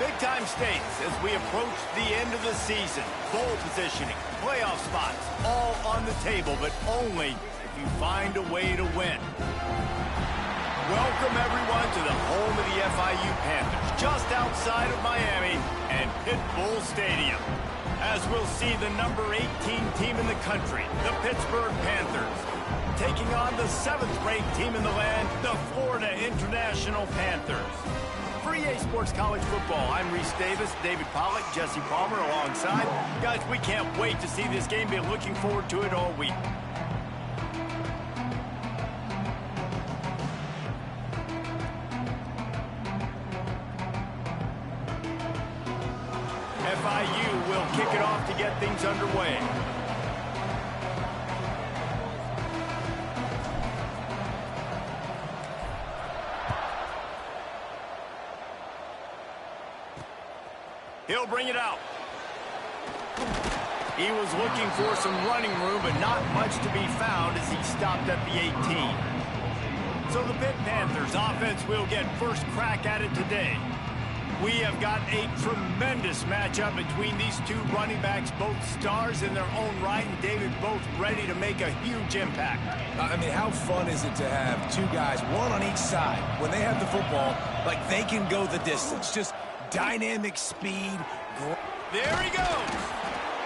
Big-time stakes as we approach the end of the season. Bowl positioning, playoff spots, all on the table, but only if you find a way to win. Welcome, everyone, to the home of the FIU Panthers, just outside of Miami and Pitt Bull Stadium. As we'll see the number 18 team in the country, the Pittsburgh Panthers, taking on the 7th-ranked team in the land, the Florida International Panthers. For EA Sports College Football, I'm Reese Davis, David Pollack, Jesse Palmer alongside. Guys, we can't wait to see this game. Been looking forward to it all week. FIU will kick it off to get things underway. He'll bring it out. He was looking for some running room, but not much to be found as he stopped at the 18. So the Pitt Panthers offense will get first crack at it today. We have got a tremendous matchup between these two running backs, both stars in their own right, and David, both ready to make a huge impact. I mean, how fun is it to have two guys, one on each side, when they have the football, like they can go the distance, just dynamic speed. There he goes.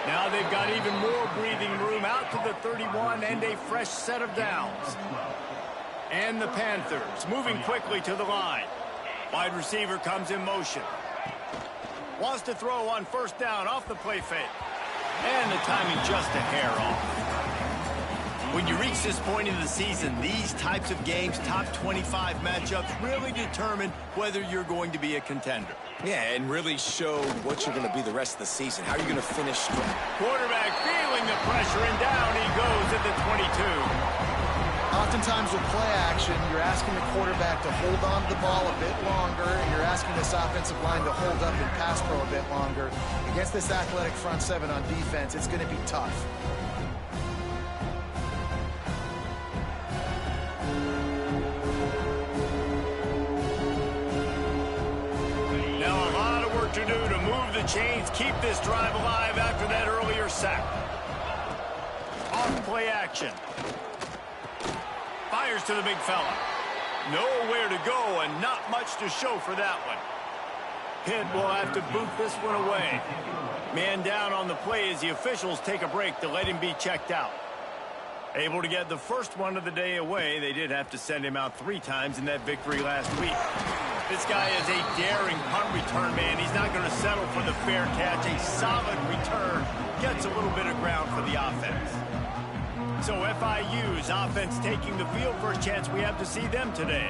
Now they've got even more breathing room out to the 31 and a fresh set of downs. And the Panthers moving quickly to the line. Wide receiver comes in motion. Wants to throw on first down off the play fake. And the timing just a hair off. When you reach this point in the season, these types of games, top 25 matchups, really determine whether you're going to be a contender. Yeah, and really show what you're going to be the rest of the season. How are you going to finish strong? Quarterback feeling the pressure, and down he goes at the 22. Oftentimes with play action, you're asking the quarterback to hold on to the ball a bit longer, and you're asking this offensive line to hold up and pass pro a bit longer. Against this athletic front seven on defense, it's going to be tough. Now a lot of work to do to move the chains, keep this drive alive after that earlier sack. Off play action. Fires to the big fella. Nowhere to go and not much to show for that one. Pitt will have to boot this one away. Man down on the play as the officials take a break to let him be checked out. Able to get the first one of the day away. They did have to send him out 3 times in that victory last week. This guy is a daring punt return man. He's not going to settle for the fair catch. A solid return. Gets a little bit of ground for the offense. So FIU's offense taking the field. First chance we have to see them today.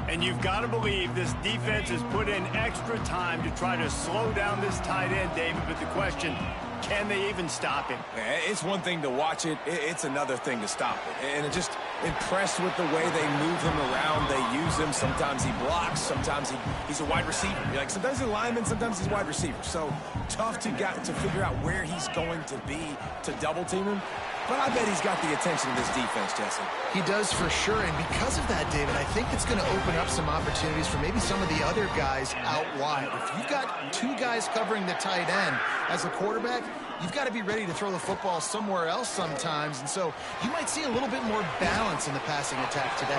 And you've got to believe this defense has put in extra time to try to slow down this tight end, David. But the question, can they even stop him? It's one thing to watch it. It's another thing to stop it. And just impressed with the way they move him around. They use him. Sometimes he blocks. Sometimes he's a wide receiver. Like sometimes he's a lineman. Sometimes he's a wide receiver. So tough to figure out where he's going to be to double team him. But I bet he's got the attention of this defense, Jesse. He does for sure, and because of that, David, I think it's going to open up some opportunities for maybe some of the other guys out wide. If you've got 2 guys covering the tight end as a quarterback, you've got to be ready to throw the football somewhere else sometimes, and so you might see a little bit more balance in the passing attack today.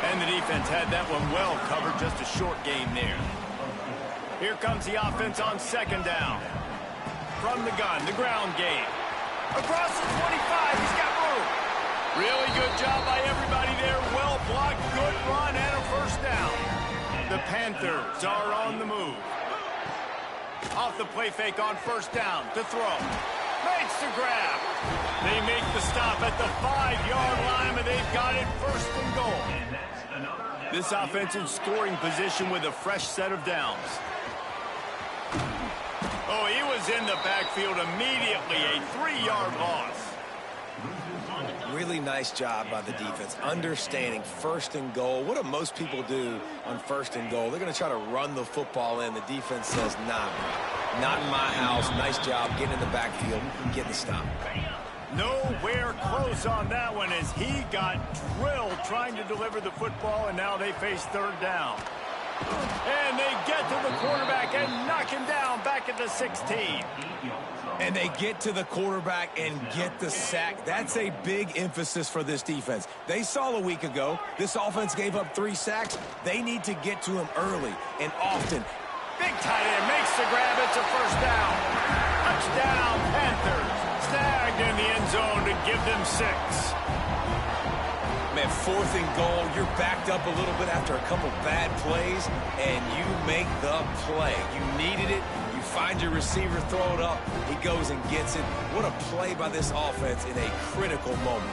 And the defense had that one well covered, just a short gain there. Here comes the offense on second down. From the gun, the ground game. Across the 25, he's got room. Really good job by everybody there. Well blocked, good run, and a first down. The Panthers are on the move. Off the play fake on first down to throw. Makes the grab. They make the stop at the 5-yard line, and they've got it first and goal. This offense in scoring position with a fresh set of downs. Oh, he was in the backfield immediately, a 3-yard loss. Really nice job by the defense, understanding first and goal. What do most people do on first and goal? They're going to try to run the football in. The defense says, nah, bro, not in my house. Nice job getting in the backfield, getting the stop. Nowhere close on that one as he got drilled trying to deliver the football, and now they face third down. And they get to the quarterback and knock him down back at the 16. And they get to the quarterback and get the sack. That's a big emphasis for this defense. They saw a week ago, this offense gave up 3 sacks. They need to get to him early and often. Big tight end makes the grab. It's a first down. Touchdown, Panthers. Snagged in the end zone to give them 6. Man, 4th and goal. You're backed up a little bit after a couple bad plays, and you make the play. You needed it. You find your receiver, throw it up. He goes and gets it. What a play by this offense in a critical moment.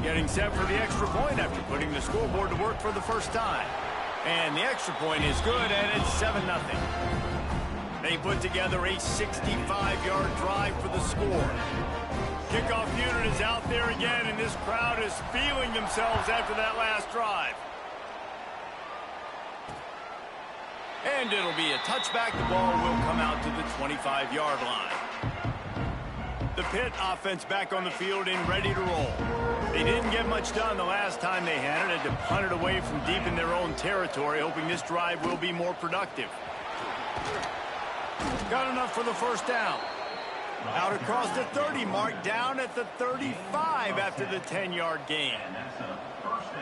Getting set for the extra point after putting the scoreboard to work for the first time. And the extra point is good, and it's 7-0. They put together a 65-yard drive for the score. Kickoff unit is out there again, and this crowd is feeling themselves after that last drive. And it'll be a touchback. The ball will come out to the 25-yard line. The Pitt offense back on the field and ready to roll. They didn't get much done the last time they had it. Had to punt it away from deep in their own territory, hoping this drive will be more productive. Got enough for the first down. Out across the 30 mark, down at the 35 after the 10-yard gain.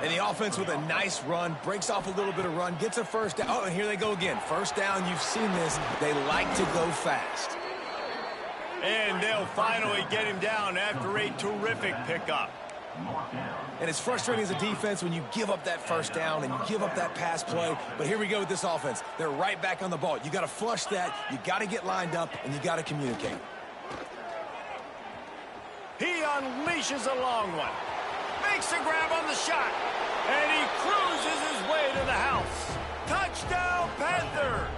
And the offense with a nice run, breaks off a little bit of run, gets a first down. Oh, and here they go again. First down, you've seen this. They like to go fast. And they'll finally get him down after a terrific pickup. And it's frustrating as a defense when you give up that first down and you give up that pass play. But here we go with this offense. They're right back on the ball. You got to flush that. You got to get lined up, and you got to communicate. He unleashes a long one. Makes a grab on the shot. And he cruises his way to the house. Touchdown, Panthers!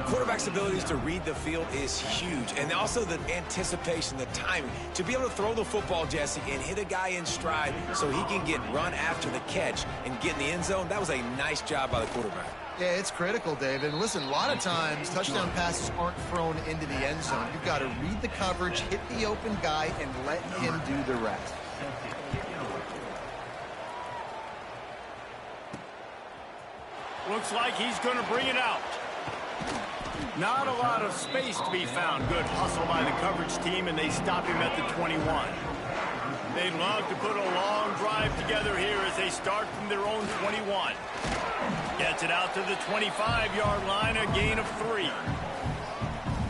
Quarterback's abilities to read the field is huge. And also the anticipation, the timing. To be able to throw the football, Jesse, and hit a guy in stride so he can get run after the catch and get in the end zone, that was a nice job by the quarterback. Yeah, it's critical, David. And listen, a lot of times touchdown passes aren't thrown into the end zone. You've got to read the coverage, hit the open guy, and let him do the rest. Looks like he's going to bring it out. Not a lot of space to be found. Good hustle by the coverage team, and they stop him at the 21. They'd love to put a long drive together here as they start from their own 21. Gets it out to the 25-yard line, a gain of 3.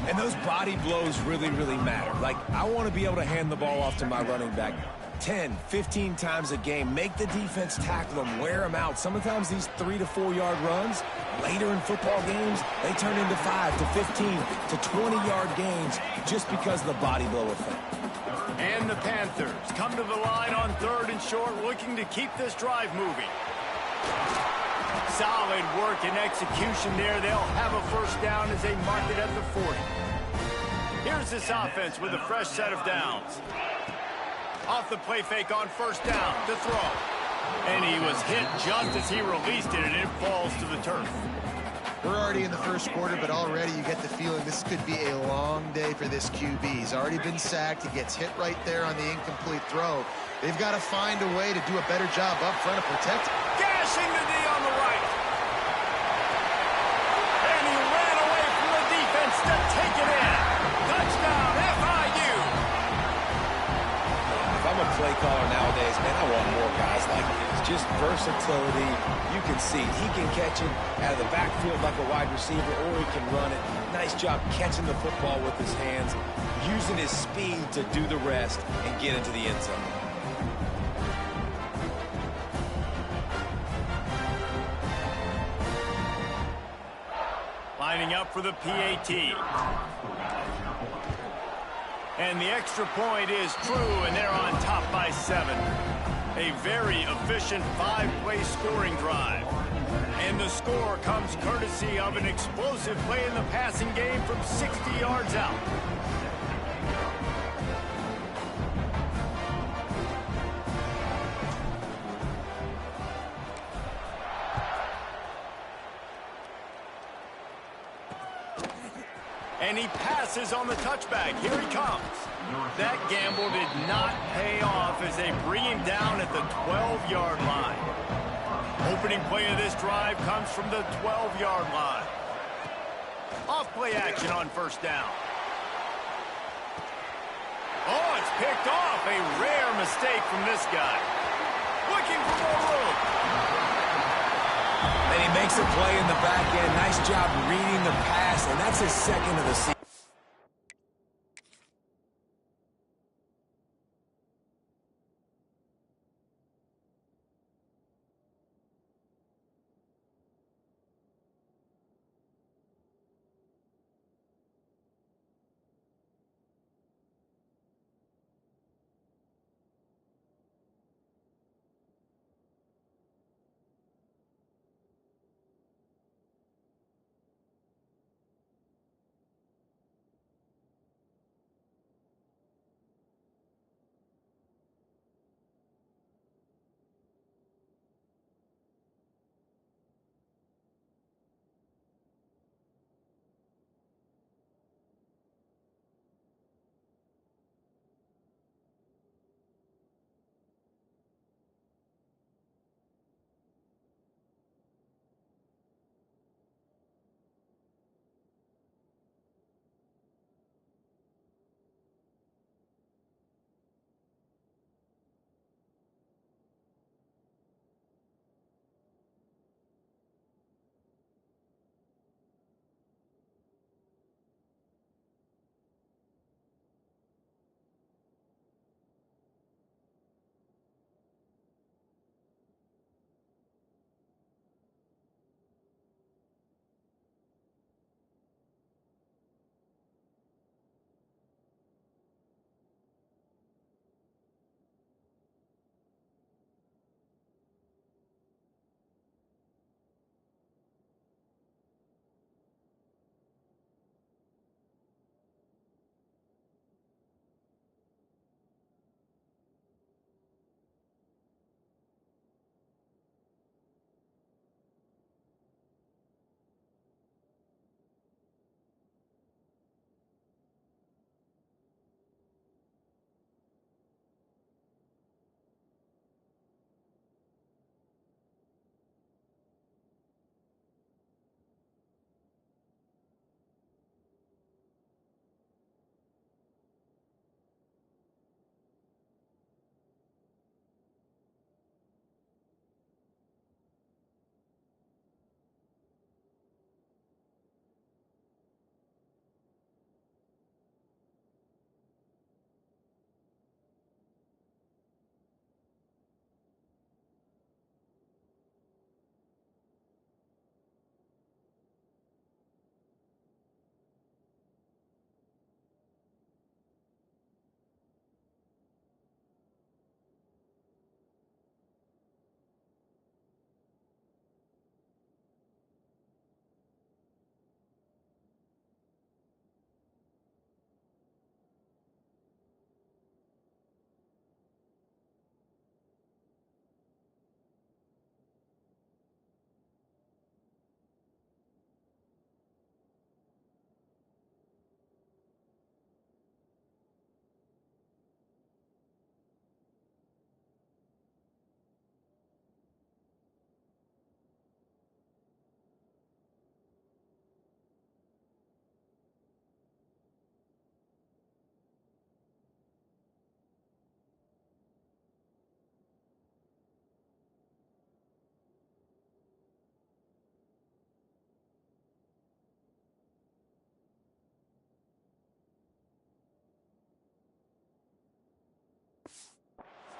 And those body blows really, really matter. Like, I want to be able to hand the ball off to my running back 10, 15 times a game. Make the defense tackle them, wear them out. Sometimes these 3 to 4 yard runs, later in football games, they turn into 5 to 15 to 20-yard gains just because of the body blow effect. And the Panthers come to the line on 3rd and short, looking to keep this drive moving. Solid work and execution there. They'll have a first down as they mark it at the 40. Here's this offense with a fresh set of downs. Off the play fake on first down to throw. And he was hit just as he released it, and it falls to the turf. We're already in the first quarter, but already you get the feeling this could be a long day for this QB. He's already been sacked. He gets hit right there on the incomplete throw. They've got to find a way to do a better job up front of protecting. Gashing the knee on the right. And he ran away from the defense to take it in. Touchdown, FIU. If I'm a play caller nowadays, man, I want more guys like this. Just versatility. You can see he can catch it out of the backfield like a wide receiver, or he can run it. Nice job catching the football with his hands, using his speed to do the rest and get into the end zone. Lining up for the PAT. And the extra point is true, and they're on top by 7. A very efficient 5-play scoring drive. And the score comes courtesy of an explosive play in the passing game from 60 yards out. And he passes on the touchback. Here he comes. That gamble did not pay off as they bring him down at the 12-yard line. Opening play of this drive comes from the 12-yard line. Off-play action on first down. Oh, it's picked off. A rare mistake from this guy. Looking for more room. And he makes a play in the back end. Nice job reading the pass, and that's his second of the season.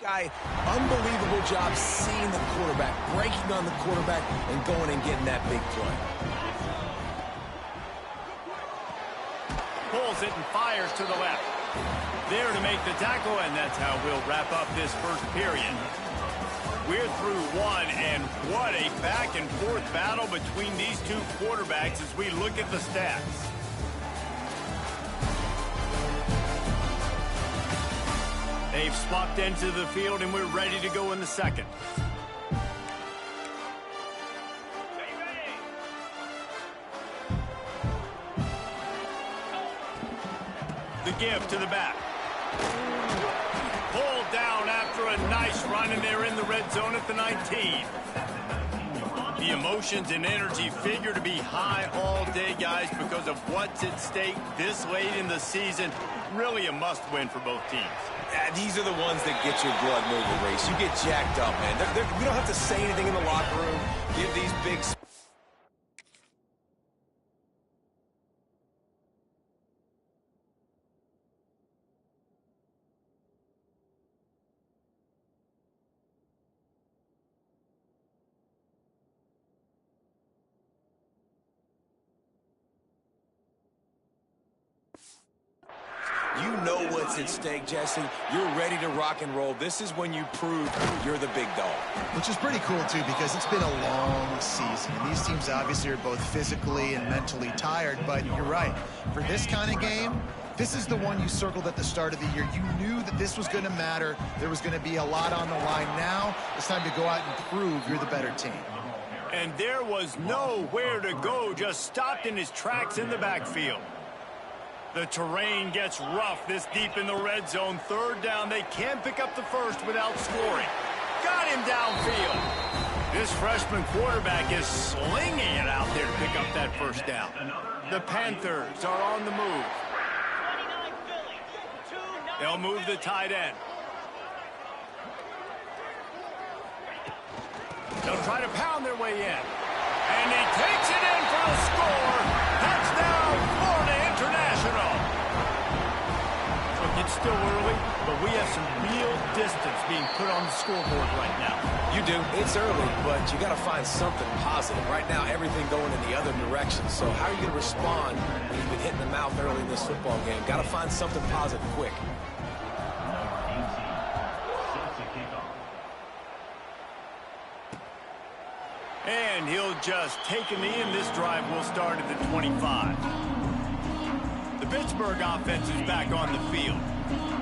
Guy, unbelievable job seeing the quarterback, breaking on the quarterback, and going and getting that big play. Pulls it and fires to the left. There to make the tackle, and that's how we'll wrap up this first period. We're through one, and what a back-and-forth battle between these two quarterbacks as we look at the stats. They've swapped into the field, and we're ready to go in the second. The give to the back. Pulled down after a nice run and they're in the red zone at the 19. The emotions and energy figure to be high all day, guys, because of what's at stake this late in the season. Really a must-win for both teams. These are the ones that get your blood moving, Reese. You get jacked up, man. We don't have to say anything in the locker room. Give these big... You know what's at stake, Jesse. You're ready to rock and roll. This is when you prove you're the big dog. Which is pretty cool, too, because it's been a long season. And these teams obviously are both physically and mentally tired, but you're right. For this kind of game, this is the one you circled at the start of the year. You knew that this was going to matter. There was going to be a lot on the line. Now it's time to go out and prove you're the better team. And there was nowhere to go, just stopped in his tracks in the backfield. The terrain gets rough this deep in the red zone. Third down, they can't pick up the first without scoring. Got him downfield. This freshman quarterback is slinging it out there to pick up that first down. The Panthers are on the move. They'll move the tight end. They'll try to pound their way in. And he takes it in for the score. Touchdown, Florida International. Look, it's still early, but we have some real distance being put on the scoreboard right now. You do. It's early, but you got to find something positive. Right now, everything going in the other direction. So how are you going to respond when you've been hit in the mouth early in this football game? Got to find something positive quick. And he'll just take a knee, and this drive will start at the 25. The Pittsburgh offense is back on the field.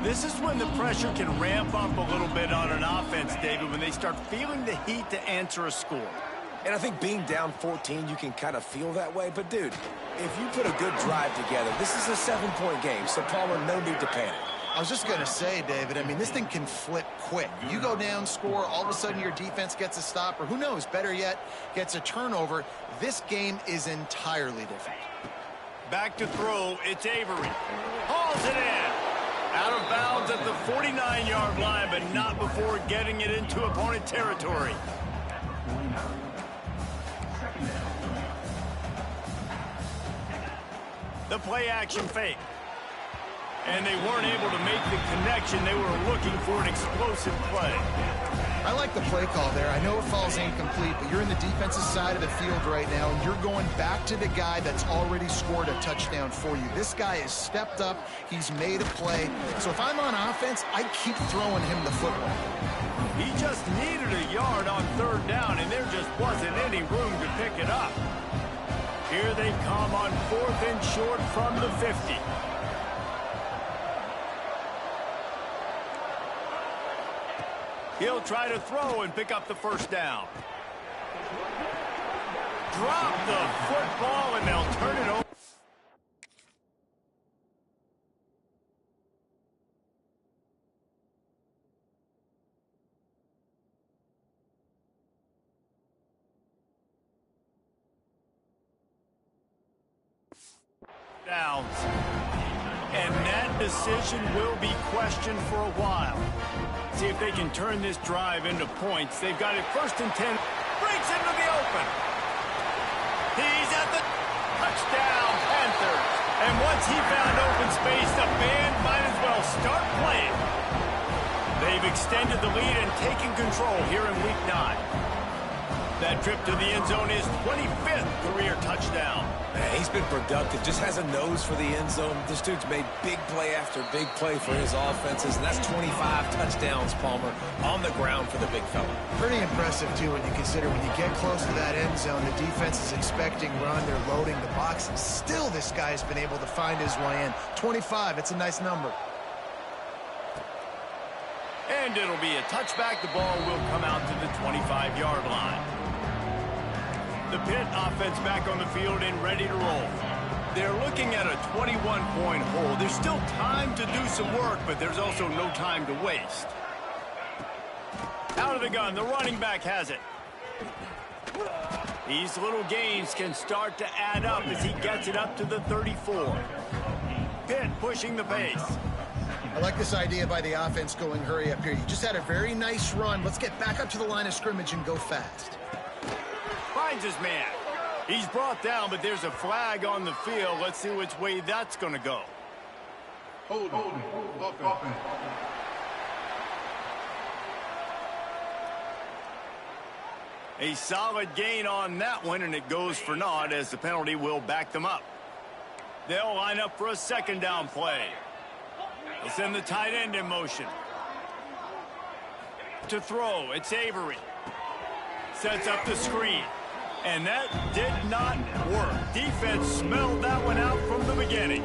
This is when the pressure can ramp up a little bit on an offense, David, when they start feeling the heat to answer a score. And I think being down 14, you can kind of feel that way. But, dude, if you put a good drive together, this is a 7-point game, so, Palmer, no need to panic. I was just going to say, David, I mean, this thing can flip quick. You go down, score, all of a sudden your defense gets a stop, or who knows, better yet, gets a turnover. This game is entirely different. Back to throw, it's Avery. Hauls it in. Out of bounds at the 49-yard line, but not before getting it into opponent territory. The play-action fake. And they weren't able to make the connection. They were looking for an explosive play. I like the play call there. I know it falls incomplete, but you're in the defensive side of the field right now, and you're going back to the guy that's already scored a touchdown for you. This guy has stepped up. He's made a play. So if I'm on offense, I keep throwing him the football. He just needed a yard on third down, and there just wasn't any room to pick it up. Here they come on 4th and short from the 50. He'll try to throw and pick up the first down. Drop the football, and they'll turn it over. Downs. And that decision will be questioned for a while. See if they can turn this drive into points. They've got it 1st and 10. Breaks into the open. He's at the touchdown, Panthers. And once he found open space, the band might as well start playing. They've extended the lead and taken control here in Week 9. That trip to the end zone is 25th career touchdown. Man, he's been productive, just has a nose for the end zone. This dude's made big play after big play for his offenses, and that's 25 touchdowns, Palmer, on the ground for the big fella. Pretty impressive, too, when you consider when you get close to that end zone, the defense is expecting run, they're loading the box, and still this guy's been able to find his way in. 25, it's a nice number. And it'll be a touchback. The ball will come out to the 25-yard line. The Pitt offense back on the field and ready to roll. They're looking at a 21-point hole. There's still time to do some work, but there's also no time to waste. Out out of the gun. The running back has it. These little gains can start to add up as he gets it up to the 34. Pitt pushing the pace. I like this idea by the offense going hurry up here. You just had a very nice run. Let's get back up to the line of scrimmage and go fast. Finds his man. He's brought down, but there's a flag on the field. Let's see which way that's going to go. Hold. Offense. A solid gain on that one, and it goes for naught as the penalty will back them up. They'll line up for a second down play. They'll send the tight end in motion. To throw, it's Avery. Sets up the screen. And that did not work. Defense smelled that one out from the beginning.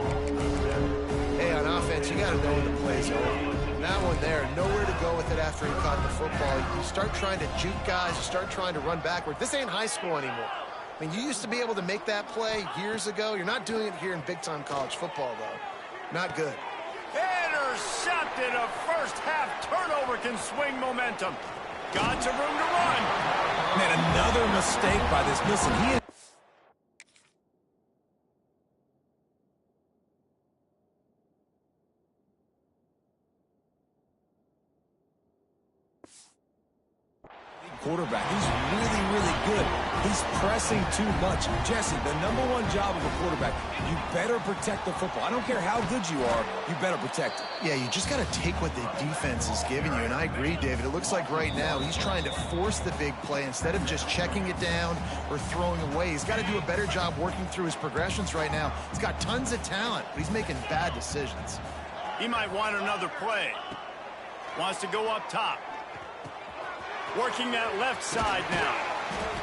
Hey, on offense, you got to know when the play's over. That one there, nowhere to go with it after he caught the football. You start trying to juke guys. You start trying to run backward. This ain't high school anymore. I mean, you used to be able to make that play years ago. You're not doing it here in big-time college football, though. Not good. Intercepted. A first-half turnover can swing momentum. Got some room to run. Man, another mistake by this. Listen, he... quarterback. He's really good. He's pressing too much. Jesse, the #1 job of a quarterback, you better protect the football. I don't care how good you are, you better protect it. Yeah, you just got to take what the defense is giving you, and I agree, David. It looks like right now he's trying to force the big play instead of just checking it down or throwing away. He's got to do a better job working through his progressions right now. He's got tons of talent, but he's making bad decisions. He might want another play. Wants to go up top. Working that left side now.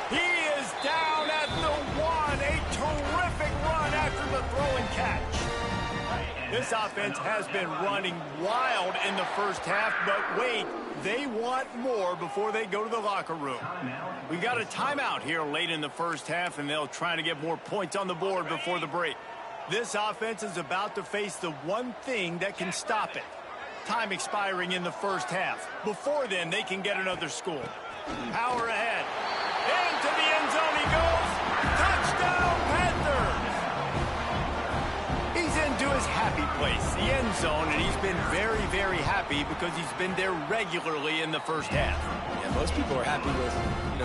He is down at the 1. A terrific run after the throw and catch. This offense has been running wild in the first half, but wait, they want more before they go to the locker room. We got a timeout here late in the first half, and they'll try to get more points on the board before the break. This offense is about to face the one thing that can stop it. Time expiring in the first half. Before then, they can get another score. Power ahead. Into the end zone he goes. Touchdown, Panthers! He's into his happy place, the end zone, and he's been very happy because he's been there regularly in the first half. Yeah, most people are happy with,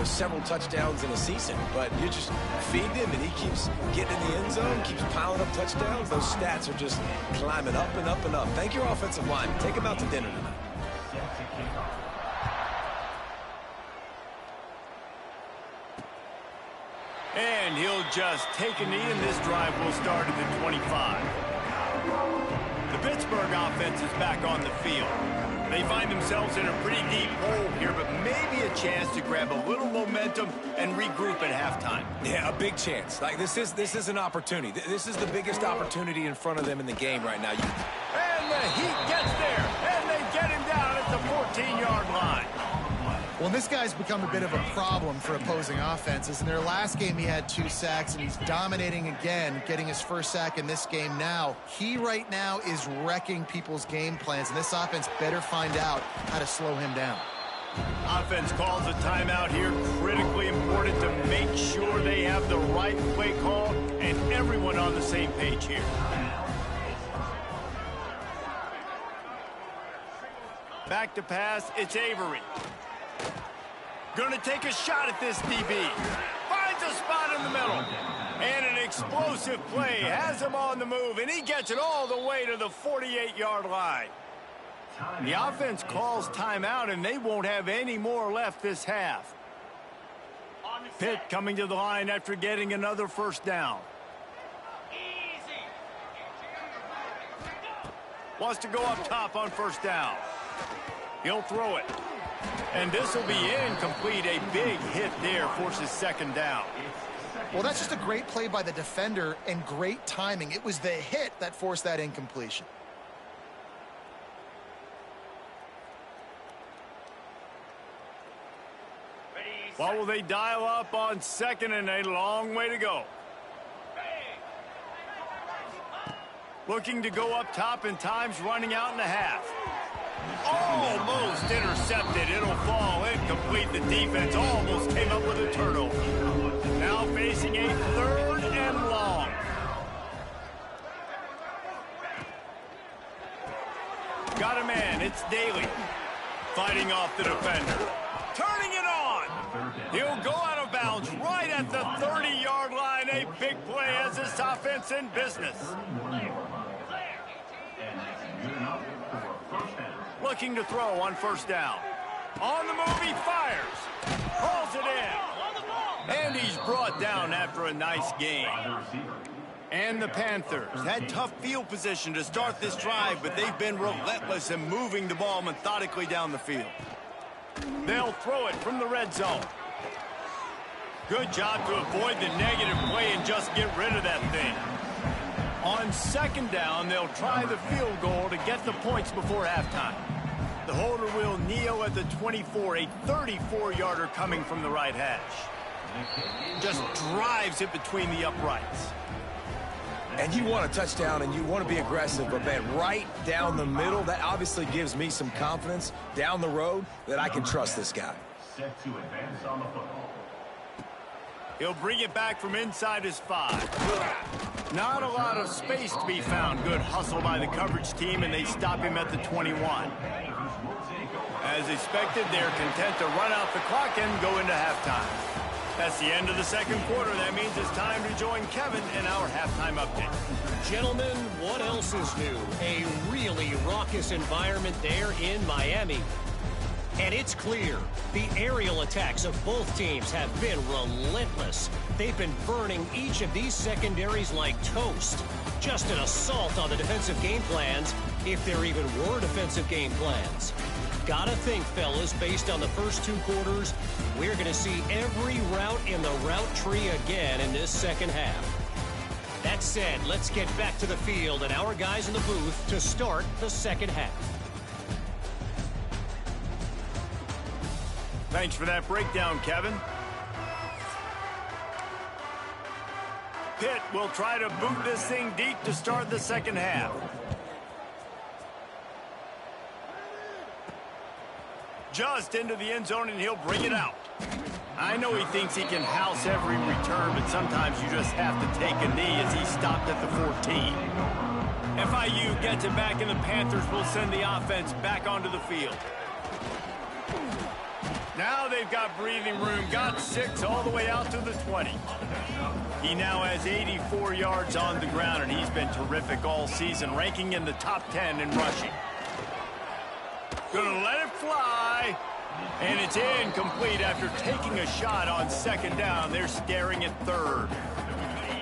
several touchdowns in a season, but you just feed him and he keeps getting in the end zone, keeps piling up touchdowns. Those stats are just climbing up and up and up. Thank your offensive line. Take him out to dinner tonight. And he'll just take a knee, and this drive will start at the 25. The Pittsburgh offense is back on the field. They find themselves in a pretty deep hole here, but maybe a chance to grab a little momentum and regroup at halftime. Yeah, a big chance. Like this is an opportunity. This is the biggest opportunity in front of them in the game right now. And the Heat gets there, and they get him down at the 14-yard line. Well, this guy's become a bit of a problem for opposing offenses. In their last game, he had 2 sacks, and he's dominating again, getting his first sack in this game now. He right now is wrecking people's game plans, and this offense better find out how to slow him down. Offense calls a timeout here. Critically important to make sure they have the right play call and everyone on the same page here. Back to pass, it's Avery. Going to take a shot at this DB. Finds a spot in the middle. And an explosive play has him on the move, and he gets it all the way to the 48-yard line. The offense calls timeout, and they won't have any more left this half. Pitt coming to the line after getting another first down. Wants to go up top on first down. He'll throw it. And this will be incomplete. A big hit there forces second down. Well, that's just a great play by the defender and great timing. It was the hit that forced that incompletion. What will they dial up on second, and a long way to go? Looking to go up top, and time's running out in the half. Almost intercepted. It'll fall incomplete. The defense almost came up with a turnover. Now facing a 3rd and long. Got a man. It's Daly. Fighting off the defender. Turning it on. He'll go out of bounds right at the 30-yard line. A big play as this offense in business. Looking to throw on 1st down. On the move, he fires. Hauls it in. And he's brought down after a nice gain. And the Panthers had tough field position to start this drive, but they've been relentless in moving the ball methodically down the field. They'll throw it from the red zone. Good job to avoid the negative play and just get rid of that thing. On 2nd down, they'll try the field goal to get the points before halftime. The holder will kneel at the 24, a 34-yarder coming from the right hash. Just drives it between the uprights. And you want a touchdown and you want to be aggressive, but man, right down the middle, that obviously gives me some confidence down the road that I can trust this guy. Set to advance on the football. He'll bring it back from inside his 5. Not a lot of space to be found. Good hustle by the coverage team, and they stop him at the 21. As expected, they're content to run out the clock and go into halftime. That's the end of the 2nd quarter. That means it's time to join Kevin in our halftime update. Gentlemen, what else is new? A really raucous environment there in Miami. And it's clear, the aerial attacks of both teams have been relentless. They've been burning each of these secondaries like toast. Just an assault on the defensive game plans, if there even were defensive game plans. Gotta think, fellas, based on the first 2 quarters, we're going to see every route in the route tree again in this 2nd half. That said, let's get back to the field and our guys in the booth to start the 2nd half. Thanks for that breakdown, Kevin. Pitt will try to boot this thing deep to start the 2nd half. Just into the end zone, and he'll bring it out. I know he thinks he can house every return, but sometimes you just have to take a knee as he stopped at the 14. FIU gets it back, and the Panthers will send the offense back onto the field. Now they've got breathing room, got 6 all the way out to the 20. He now has 84 yards on the ground, and he's been terrific all season, ranking in the top 10 in rushing. Gonna let it fly, and it's incomplete after taking a shot on 2nd down. They're staring at 3rd.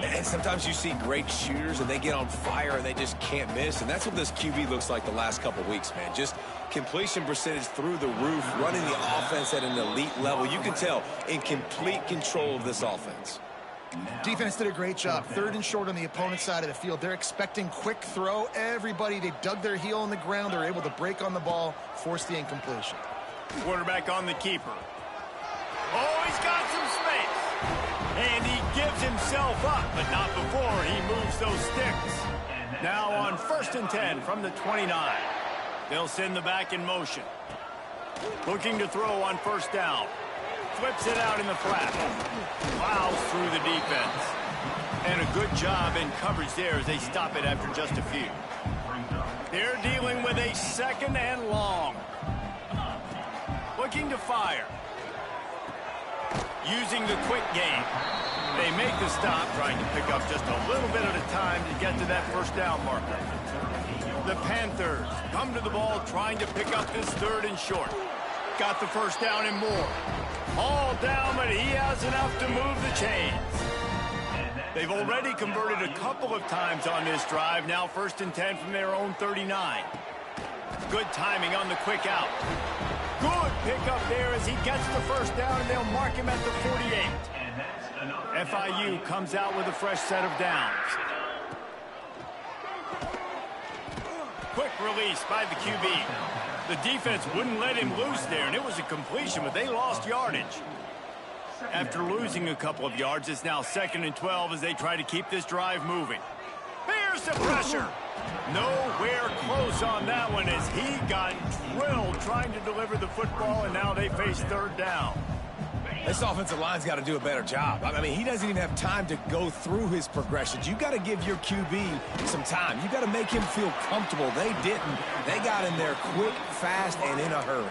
And sometimes you see great shooters and they get on fire and they just can't miss. And that's what this QB looks like the last couple weeks, man. Just completion percentage through the roof, running the offense at an elite level. You can tell in complete control of this offense. Defense did a great job. 3rd and short on the opponent's side of the field. They're expecting quick throw. Everybody, they dug their heel in the ground. They're able to break on the ball, force the incompletion. Quarterback on the keeper. Oh, he's got some space. And he gives himself up, but not before he moves those sticks. Now on 1st and 10 from the 29. They'll send the back in motion. Looking to throw on 1st down. Flips it out in the flat. Plows through the defense. And a good job in coverage there as they stop it after just a few. They're dealing with a 2nd and long. Looking to fire. Using the quick game. They make the stop, trying to pick up just a little bit at a time to get to that 1st down marker. The Panthers come to the ball trying to pick up this 3rd and short. Got the 1st down and more. All down, but he has enough to move the chains. They've already converted a couple of times on this drive. Now 1st and 10 from their own 39. Good timing on the quick out. Good pickup there as he gets the 1st down, and they'll mark him at the 48. FIU comes out with a fresh set of downs. Quick release by the QB. The defense wouldn't let him loose there, and it was a completion, but they lost yardage. After losing a couple of yards, it's now 2nd and 12 as they try to keep this drive moving. Here's Here's the pressure. Nowhere close on that one as he got drilled trying to deliver the football, and now they face third down. This offensive line's got to do a better job. I mean, he doesn't even have time to go through his progressions. You got to give your QB some time. You got to make him feel comfortable. They didn't. They got in there quick, fast, and in a hurry.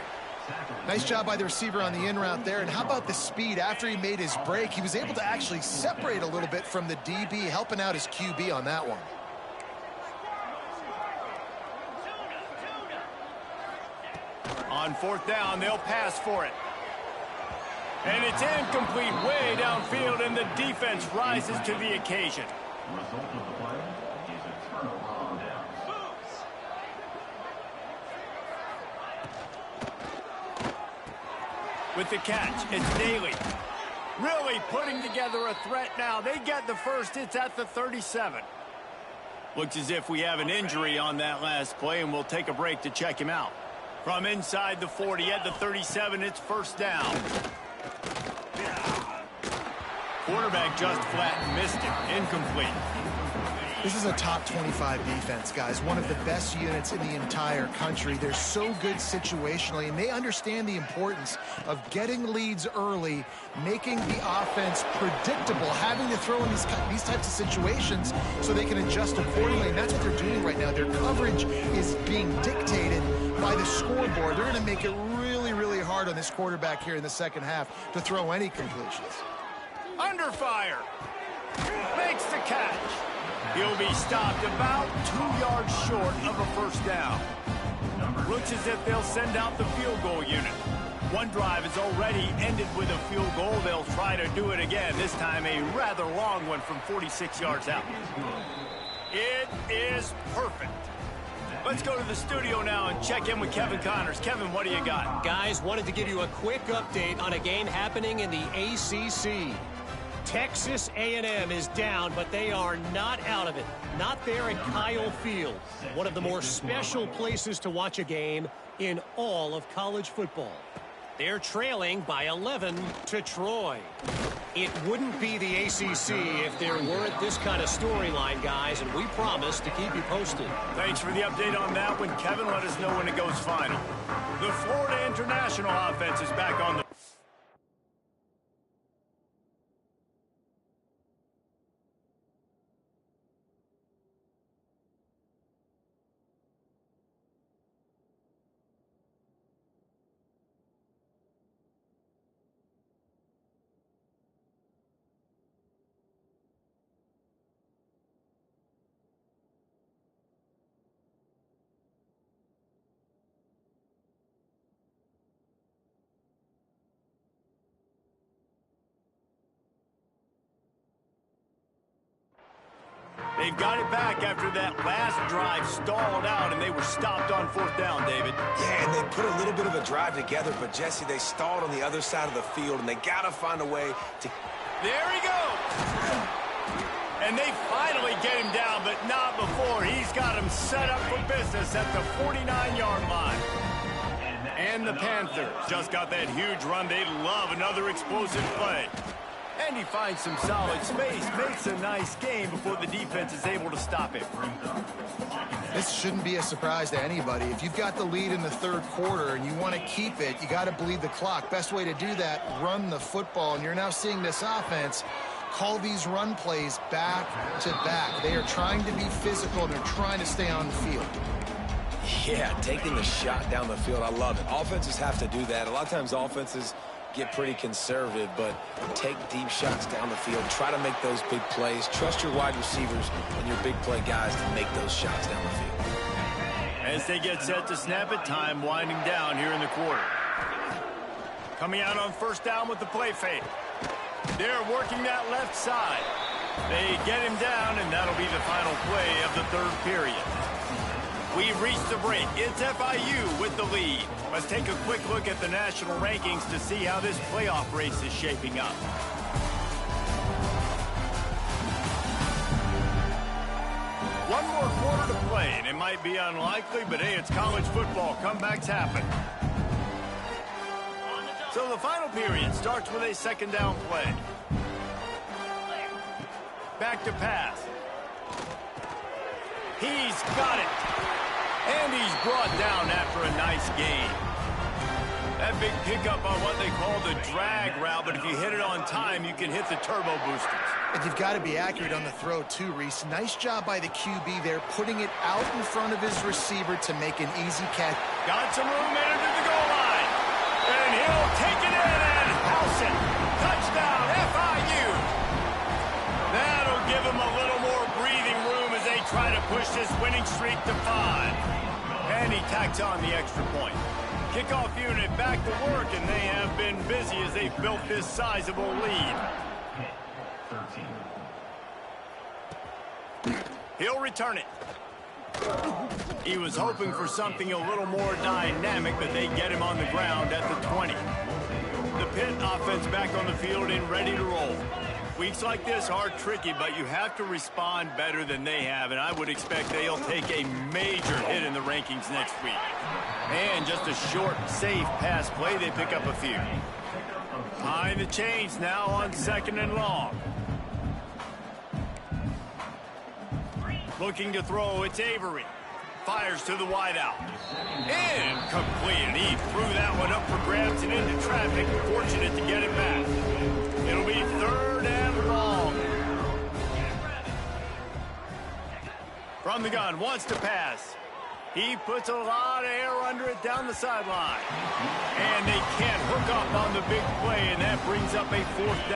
Nice job by the receiver on the in route there. And how about the speed? After he made his break, he was able to actually separate a little bit from the DB, helping out his QB on that one. On fourth down, they'll pass for it. And it's incomplete way downfield, and the defense rises to the occasion. Result of the play is a turnover on downs. With the catch, it's Daly. Really putting together a threat now. They get the first. It's at the 37. Looks as if we have an injury on that last play, and we'll take a break to check him out. From inside the 40 at the 37, it's first down. Quarterback just flat missed it. Incomplete. This is a top 25 defense, guys. One of the best units in the entire country. They're so good situationally, and they understand the importance of getting leads early, making the offense predictable, having to throw in these types of situations so they can adjust accordingly. And that's what they're doing right now. Their coverage is being dictated by the scoreboard. They're going to make it really, really hard on this quarterback here in the second half to throw any completions. Under fire. Makes the catch. He'll be stopped about 2 yards short of a first down. Looks as if they'll send out the field goal unit. One drive has already ended with a field goal. They'll try to do it again, this time a rather long one from 46 yards out. It is perfect. Let's go to the studio now and check in with Kevin Connors. Kevin, what do you got? Guys, wanted to give you a quick update on a game happening in the ACC. Texas A&M is down, but they are not out of it. Not there at Kyle Field, one of the more special places to watch a game in all of college football. They're trailing by 11 to Troy. It wouldn't be the ACC if there weren't this kind of storyline, guys, and we promise to keep you posted. Thanks for the update on that one, Kevin. Let us know when it goes final. The Florida International offense is back on the... They've got it back after that last drive stalled out, and they were stopped on fourth down, David. Yeah, and they put a little bit of a drive together, but, Jesse, they stalled on the other side of the field, and they got to find a way to... There he goes! And they finally get him down, but not before. He's got him set up for business at the 49-yard line. And the Panthers just got that huge run. They love another explosive play. And he finds some solid space, makes a nice game before the defense is able to stop him. This shouldn't be a surprise to anybody. If you've got the lead in the third quarter and you want to keep it, you got to bleed the clock. Best way to do that, run the football. And you're now seeing this offense call these run plays back to back. They are trying to be physical, and they're trying to stay on the field. Yeah, taking the shot down the field, I love it. Offenses have to do that. A lot of times offenses get pretty conservative, but take deep shots down the field. Try to make those big plays. Trust your wide receivers and your big play guys to make those shots down the field. As they get set to snap it, time winding down here in the quarter. Coming out on first down with the play fake. They're working that left side. They get him down, and that'll be the final play of the third period. We've reached the break. It's FIU with the lead. Let's take a quick look at the national rankings to see how this playoff race is shaping up. One more quarter to play, and it might be unlikely, but hey, it's college football. Comebacks happen. So the final period starts with a second down play. Back to pass. He's got it. And he's brought down after a nice gain. That big pickup on what they call the drag route, but if you hit it on time, you can hit the turbo boosters. And you've got to be accurate on the throw, too, Reese. Nice job by the QB there, putting it out in front of his receiver to make an easy catch. Got some room headed to the goal line. And he'll take it in and house it. Touchdown, FIU. That'll give him a little more breathing room as they try to push this winning streak to 5. And he tacks on the extra point. Kickoff unit back to work, and they have been busy as they've built this sizable lead. He'll return it. He was hoping for something a little more dynamic, but they get him on the ground at the 20. The Pitt offense back on the field and ready to roll. Weeks like this are tricky, but you have to respond better than they have, and I would expect they'll take a major hit in the rankings next week. And just a short, safe pass play, they pick up a few. Behind the chains now on 2nd and long. Looking to throw, it's Avery. Fires to the wideout. Incomplete. He threw that one up for grabs and into traffic. Fortunate to get it back. It'll be 3rd and long. From the gun, wants to pass. He puts a lot of air under it down the sideline. And they can't hook up on the big play, and that brings up a 4th down.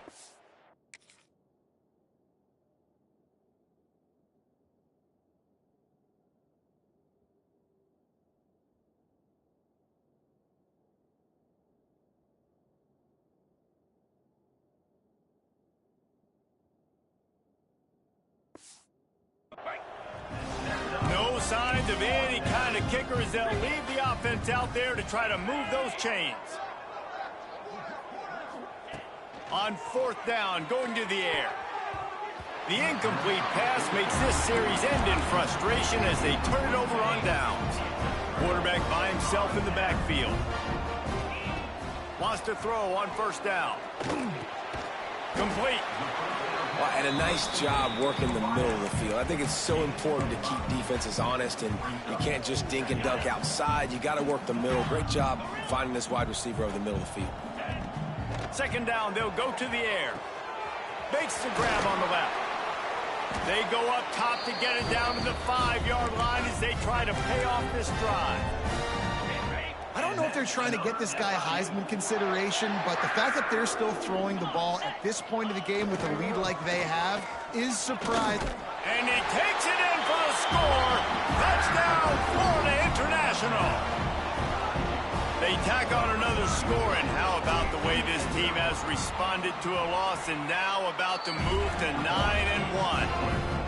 No signs of any kind of kickers. They'll leave the offense out there to try to move those chains. On 4th down, going to the air. The incomplete pass makes this series end in frustration as they turn it over on downs. Quarterback by himself in the backfield. Wants to throw on 1st down. Complete. And a nice job working the middle of the field. I think it's so important to keep defenses honest, and you can't just dink and dunk outside. You got to work the middle. Great job finding this wide receiver over the middle of the field. 2nd down, they'll go to the air. Makes the grab on the left. They go up top to get it down to the 5-yard line as they try to pay off this drive. I don't know if they're trying to get this guy Heisman consideration, but the fact that they're still throwing the ball at this point of the game with a lead like they have is surprising. And he takes it in for the score. Touchdown, Florida International. They tack on another score, and how about the way this team has responded to a loss and now about to move to 9-1.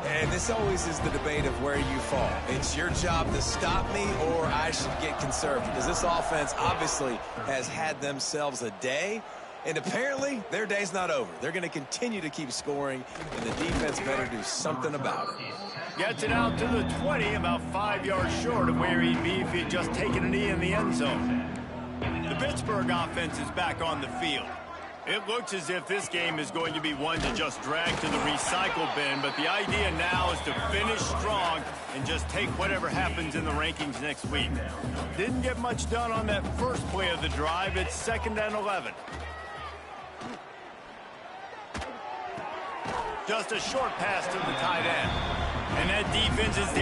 And this always is the debate of where you fall. It's your job to stop me, or I should get conservative, because this offense obviously has had themselves a day, and apparently their day's not over. They're going to continue to keep scoring, and the defense better do something about it. Gets it out to the 20, about 5 yards short of where he'd be if he'd just taken a knee in the end zone. The Pittsburgh offense is back on the field. It looks as if this game is going to be one to just drag to the recycle bin, but the idea now is to finish strong and just take whatever happens in the rankings next week. Didn't get much done on that first play of the drive. It's 2nd and 11. Just a short pass to the tight end. And that defense is...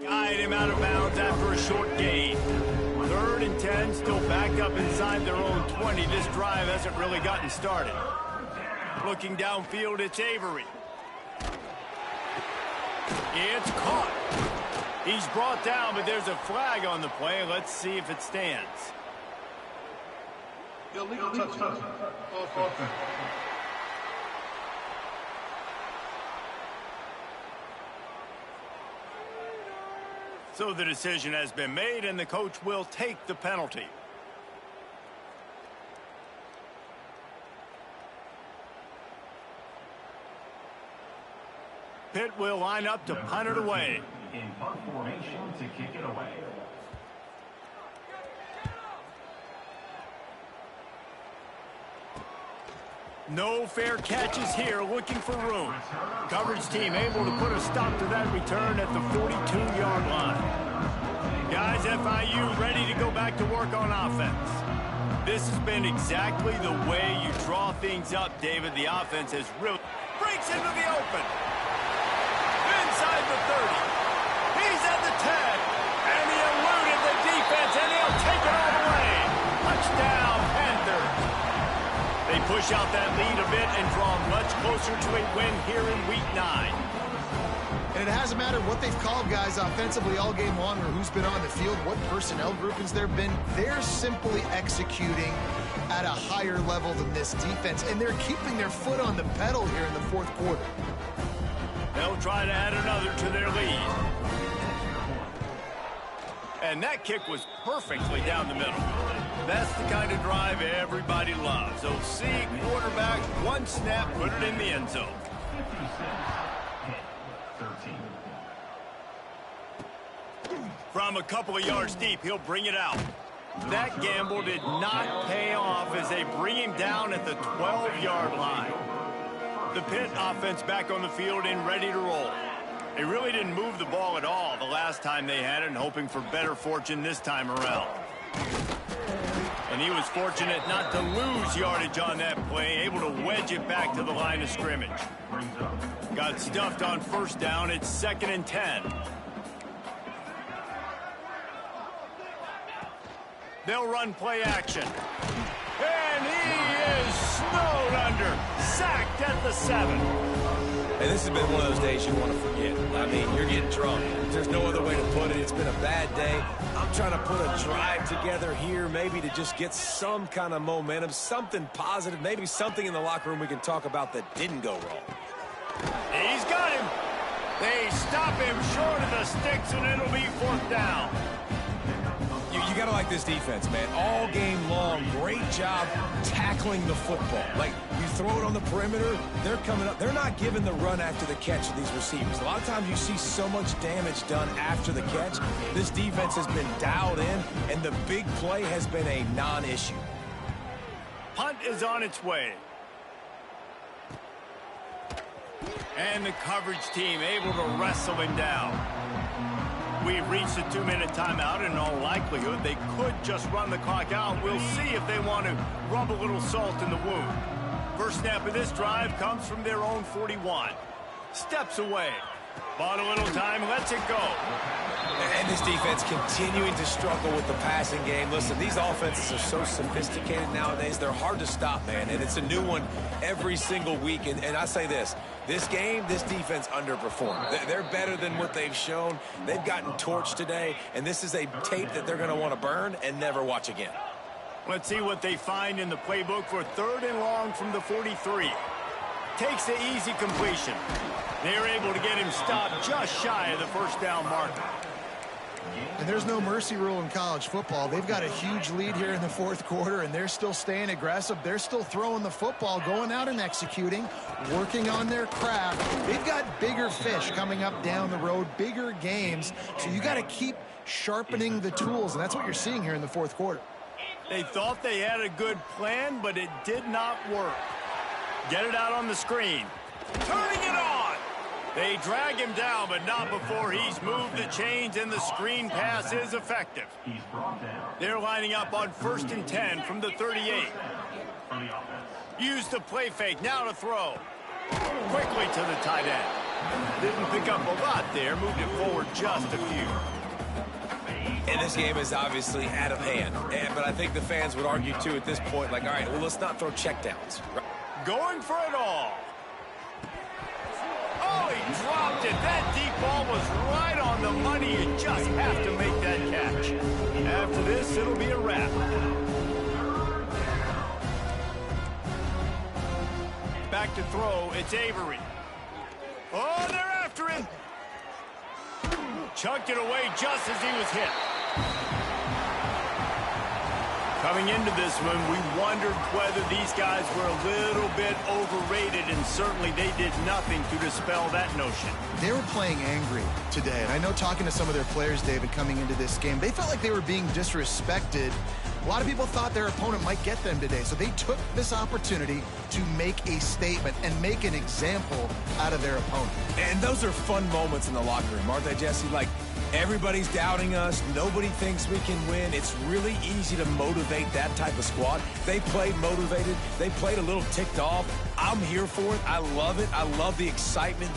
guide him out of bounds after a short gain. 3rd and 10, still backed up inside their own 20. This drive hasn't really gotten started. Looking downfield, it's Avery. It's caught. He's brought down, but there's a flag on the play. Let's see if it stands. Illegal touchdown. Offense. So the decision has been made, and the coach will take the penalty. Pitt will line up to punt it away. in punt formation to kick it away. No fair catches here, looking for room. Coverage team able to put a stop to that return at the 42-yard line. Guys, FIU ready to go back to work on offense. This has been exactly the way you draw things up, David. The offense has really breaks into the open. Inside the 30. He's at the 10. And he eluded the defense, and he'll take it all the way. Touchdown, Panthers. They push out that lead a bit and draw much closer to a win here in Week 9. And it hasn't mattered what they've called guys offensively all game long or who's been on the field, what personnel groupings there have been. They're simply executing at a higher level than this defense, and they're keeping their foot on the pedal here in the fourth quarter. They'll try to add another to their lead. And that kick was perfectly down the middle. That's the kind of drive everybody loves. OC, quarterback, one snap, put it in the end zone. 13. From a couple of yards deep, he'll bring it out. That gamble did not pay off as they bring him down at the 12-yard line. The Pitt offense back on the field and ready to roll. They really didn't move the ball at all the last time they had it, and hoping for better fortune this time around. And he was fortunate not to lose yardage on that play, able to wedge it back to the line of scrimmage. Got stuffed on first down. It's 2nd and 10. They'll run play action. And he is snowed under. Sacked at the 7. And this has been one of those days you want to forget. I mean, you're getting drunk. There's no other way to put it. It's been a bad day. I'm trying to put a drive together here, maybe to just get some kind of momentum, something positive, maybe something in the locker room we can talk about that didn't go wrong. He's got him. They stop him short of the sticks, and it'll be 4th down. You got to like this defense, man. All game long, great job tackling the football. Like, you throw it on the perimeter, they're coming up. They're not giving the run after the catch to these receivers. A lot of times you see so much damage done after the catch. This defense has been dialed in, and the big play has been a non-issue. Punt is on its way. And the coverage team able to wrestle him down. We've reached the 2-minute timeout, and in all likelihood, they could just run the clock out. We'll see if they want to rub a little salt in the wound. First snap of this drive comes from their own 41. Steps away. Bought a little time, lets it go. And this defense continuing to struggle with the passing game. Listen, these offenses are so sophisticated nowadays. They're hard to stop, man. And it's a new one every single week. And I say this game, this defense underperformed. They're better than what they've shown. They've gotten torched today. And this is a tape that they're going to want to burn and never watch again. Let's see what they find in the playbook for 3rd and long from the 43. Takes the easy completion. They're able to get him stopped just shy of the 1st down marker. And there's no mercy rule in college football. They've got a huge lead here in the 4th quarter, and they're still staying aggressive. They're still throwing the football, going out and executing, working on their craft. They've got bigger fish coming up down the road, bigger games. So you got to keep sharpening the tools, and that's what you're seeing here in the 4th quarter. They thought they had a good plan, but it did not work. Get it out on the screen. Turning it on. They drag him down, but not before he's moved the chains, and the screen pass is effective. They're lining up on 1st and 10 from the 38. Use the play fake, now to throw. Quickly to the tight end. Didn't pick up a lot there, moved it forward just a few. And this game is obviously out of hand. But I think the fans would argue, too, at this point, like, all right, well, let's not throw checkdowns. Going for it all. Oh, he dropped it. That deep ball was right on the money. You just have to make that catch. After this, it'll be a wrap. Back to throw. It's Avery. Oh, they're after him. Chucked it away just as he was hit. Coming into this one, we wondered whether these guys were a little bit overrated, and certainly they did nothing to dispel that notion. They were playing angry today, and I know talking to some of their players, David, coming into this game, they felt like they were being disrespected. A lot of people thought their opponent might get them today, so they took this opportunity to make a statement and make an example out of their opponent. And those are fun moments in the locker room, aren't they, Jesse? Like, everybody's doubting us. Nobody thinks we can win. It's really easy to motivate that type of squad. They played motivated. They played a little ticked off. I'm here for it. I love it. I love the excitement,